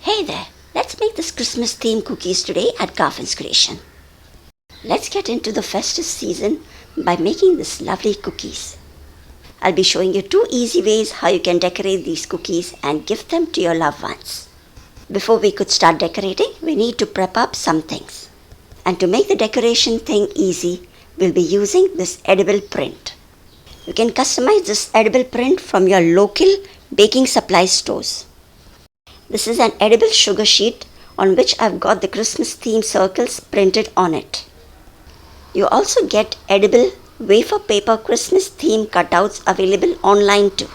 Hey there, let's make this Christmas themed cookies today at Garfin's Creation. Let's get into the festive season by making these lovely cookies. I'll be showing you 2 easy ways how you can decorate these cookies and gift them to your loved ones. Before we could start decorating, we need to prep up some things. And to make the decoration thing easy, we'll be using this edible print. You can customize this edible print from your local baking supply stores. This is an edible sugar sheet on which I've got the Christmas theme circles printed on it. You also get edible wafer paper Christmas theme cutouts available online too.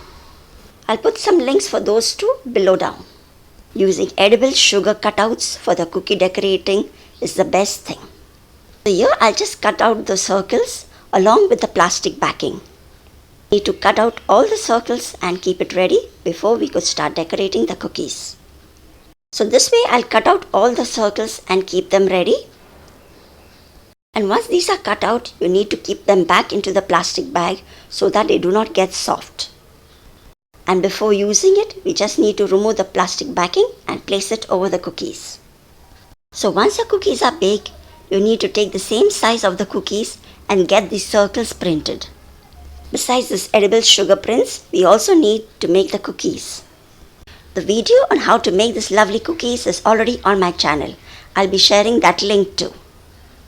I'll put some links for those two below down. Using edible sugar cutouts for the cookie decorating is the best thing. So here I'll just cut out the circles along with the plastic backing. Need to cut out all the circles and keep it ready before we could start decorating the cookies. So this way I'll cut out all the circles and keep them ready. And once these are cut out, you need to keep them back into the plastic bag so that they do not get soft. And before using it, we just need to remove the plastic backing and place it over the cookies. So once the cookies are baked, you need to take the same size of the cookies and get these circles printed. Besides this edible sugar prints, we also need to make the cookies. The video on how to make these lovely cookies is already on my channel. I'll be sharing that link too.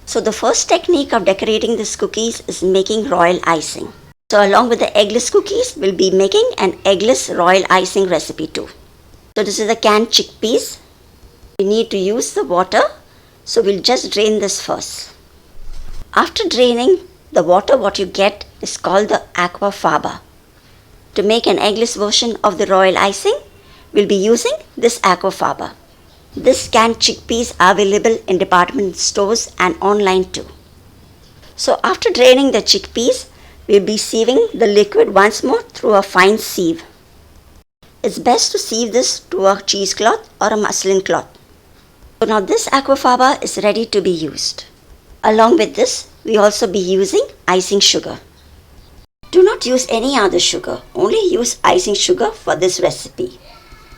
So the first technique of decorating these cookies is making royal icing. So along with the eggless cookies, we'll be making an eggless royal icing recipe too. So this is the canned chickpeas. We need to use the water. So we'll just drain this first. After draining the water, what you get is called the Aquafaba. To make an eggless version of the royal icing, we'll be using this Aquafaba. This canned chickpeas are available in department stores and online too. So after draining the chickpeas, we'll be sieving the liquid once more through a fine sieve. It's best to sieve this to a cheesecloth or a muslin cloth. So now this Aquafaba is ready to be used. Along with this, we also be using icing sugar. Do not use any other sugar, only use icing sugar for this recipe.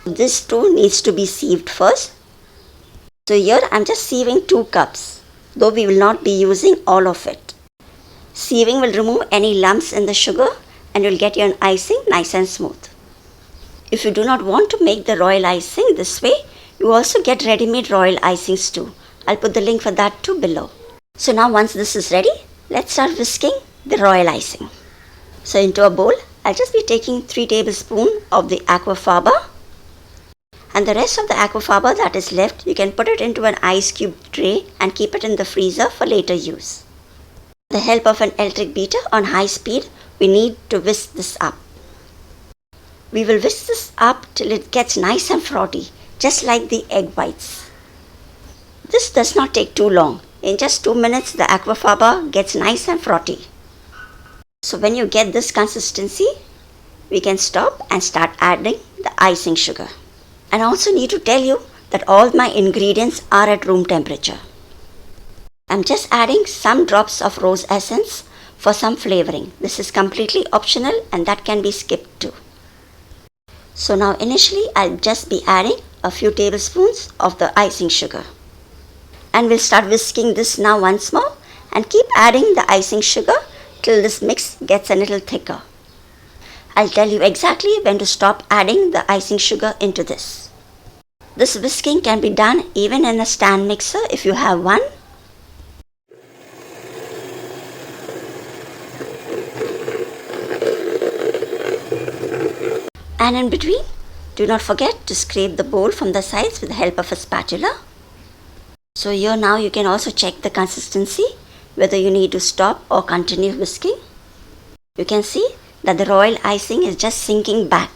This too needs to be sieved first. So here I'm just sieving 2 cups, though we will not be using all of it. Sieving will remove any lumps in the sugar and you'll get your icing nice and smooth. If you do not want to make the royal icing this way, you also get ready-made royal icings too. I'll put the link for that too below. So now once this is ready, let's start whisking the royal icing. So into a bowl, I'll just be taking 3 tablespoons of the Aquafaba. And the rest of the Aquafaba that is left, you can put it into an ice cube tray and keep it in the freezer for later use. With the help of an electric beater on high speed, we need to whisk this up. We will whisk this up till it gets nice and frothy, just like the egg whites. This does not take too long. In just 2 minutes, the Aquafaba gets nice and frothy. So when you get this consistency, we can stop and start adding the icing sugar. And I also need to tell you that all my ingredients are at room temperature. I'm just adding some drops of rose essence for some flavoring. This is completely optional and that can be skipped too. So now initially I'll just be adding a few tablespoons of the icing sugar. And we'll start whisking this now once more and keep adding the icing sugar till this mix gets a little thicker. I'll tell you exactly when to stop adding the icing sugar into this. This whisking can be done even in a stand mixer if you have one. And in between, do not forget to scrape the bowl from the sides with the help of a spatula. So here now you can also check the consistency, whether you need to stop or continue whisking. You can see that the royal icing is just sinking back.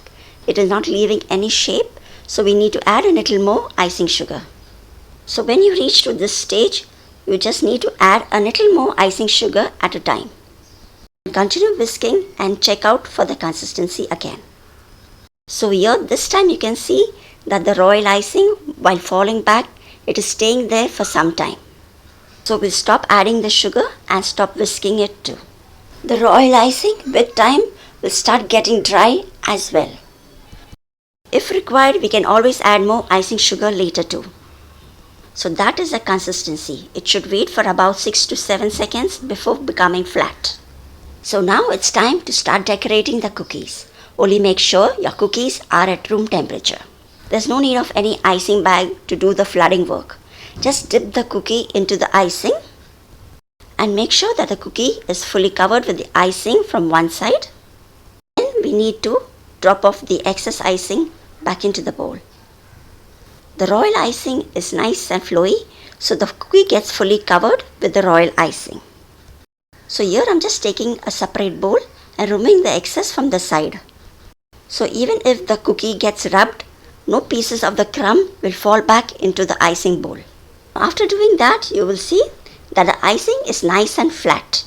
It is not leaving any shape, so we need to add a little more icing sugar. So when you reach to this stage, you just need to add a little more icing sugar at a time. Continue whisking and check out for the consistency again. So here this time you can see that the royal icing, while falling back, it is staying there for some time. So we'll stop adding the sugar and stop whisking it too. The royal icing with time will start getting dry as well. If required, we can always add more icing sugar later too. So that is the consistency. It should wait for about 6 to 7 seconds before becoming flat. So now it's time to start decorating the cookies. Only make sure your cookies are at room temperature. There's no need of any icing bag to do the flooding work. Just dip the cookie into the icing and make sure that the cookie is fully covered with the icing from one side. Then we need to drop off the excess icing back into the bowl. The royal icing is nice and flowy, so the cookie gets fully covered with the royal icing. So here I'm just taking a separate bowl and removing the excess from the side. So even if the cookie gets rubbed, no pieces of the crumb will fall back into the icing bowl. After doing that, you will see that the icing is nice and flat.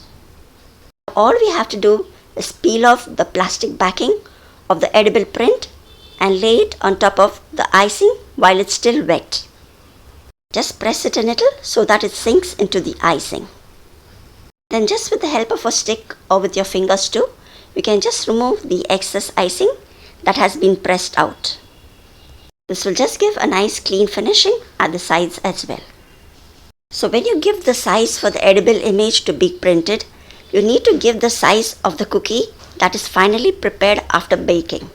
All we have to do is peel off the plastic backing of the edible print and lay it on top of the icing while it's still wet. Just press it a little so that it sinks into the icing. Then just with the help of a stick or with your fingers too, you can just remove the excess icing that has been pressed out. This will just give a nice clean finishing at the sides as well. So when you give the size for the edible image to be printed, you need to give the size of the cookie that is finally prepared after baking.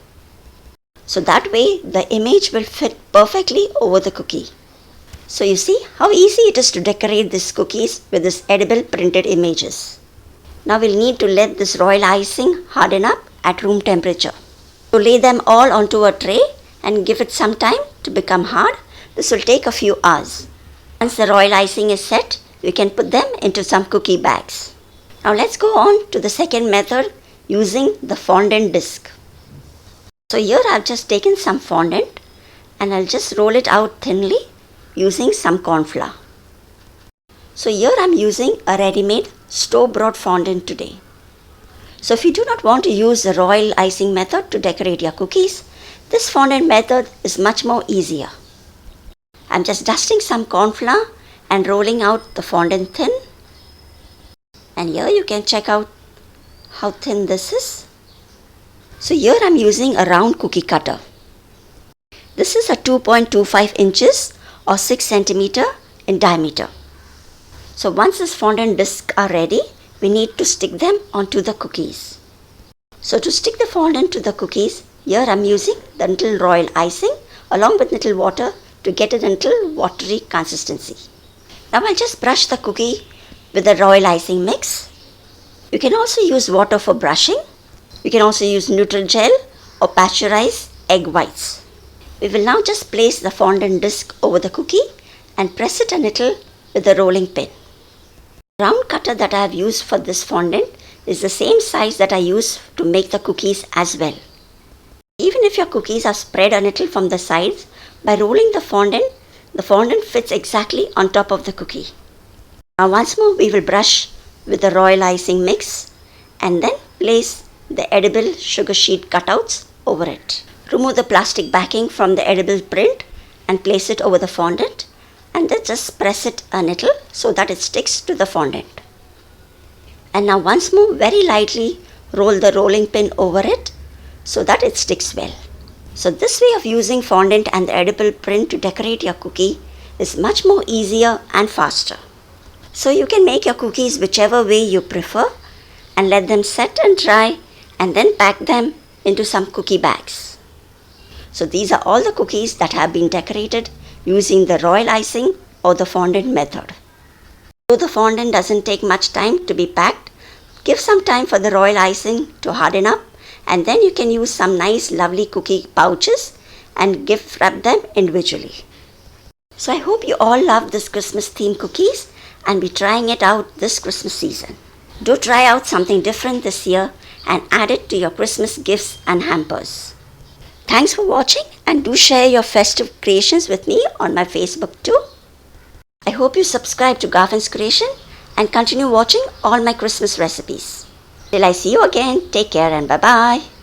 So that way the image will fit perfectly over the cookie. So you see how easy it is to decorate these cookies with these edible printed images. Now we'll need to let this royal icing harden up at room temperature. To lay them all onto a tray and give it some time to become hard, this will take a few hours. Once the royal icing is set, you can put them into some cookie bags. Now let's go on to the second method using the fondant disc. So here I've just taken some fondant and I'll just roll it out thinly using some corn flour. So here I'm using a ready-made store-bought fondant today. So if you do not want to use the royal icing method to decorate your cookies, this fondant method is much more easier. I'm just dusting some corn flour and rolling out the fondant thin. And here you can check out how thin this is. So here I'm using a round cookie cutter. This is a 2.25 inches or 6 centimeter in diameter. So once this fondant discs are ready, we need to stick them onto the cookies. So to stick the fondant to the cookies, here I'm using the little royal icing along with little water to get a little watery consistency. Now I'll just brush the cookie with the royal icing mix. You can also use water for brushing. You can also use neutral gel or pasteurized egg whites. We will now just place the fondant disc over the cookie and press it a little with the rolling pin. The round cutter that I have used for this fondant is the same size that I use to make the cookies as well. Even if your cookies are spread a little from the sides, by rolling the fondant fits exactly on top of the cookie. Now once more we will brush with the royal icing mix and then place the edible sugar sheet cutouts over it. Remove the plastic backing from the edible print and place it over the fondant and then just press it a little so that it sticks to the fondant. And now once more very lightly roll the rolling pin over it so that it sticks well. So this way of using fondant and the edible print to decorate your cookie is much more easier and faster. So you can make your cookies whichever way you prefer and let them set and dry and then pack them into some cookie bags. So these are all the cookies that have been decorated using the royal icing or the fondant method. Though the fondant doesn't take much time to be packed, give some time for the royal icing to harden up and then you can use some nice lovely cookie pouches and gift wrap them individually. So I hope you all love this Christmas themed cookies and be trying it out this Christmas season. Do try out something different this year and add it to your Christmas gifts and hampers. Thanks for watching and do share your festive creations with me on my Facebook too. I hope you subscribe to Garfin's Creation and continue watching all my Christmas recipes. Till I see you again, take care and bye-bye.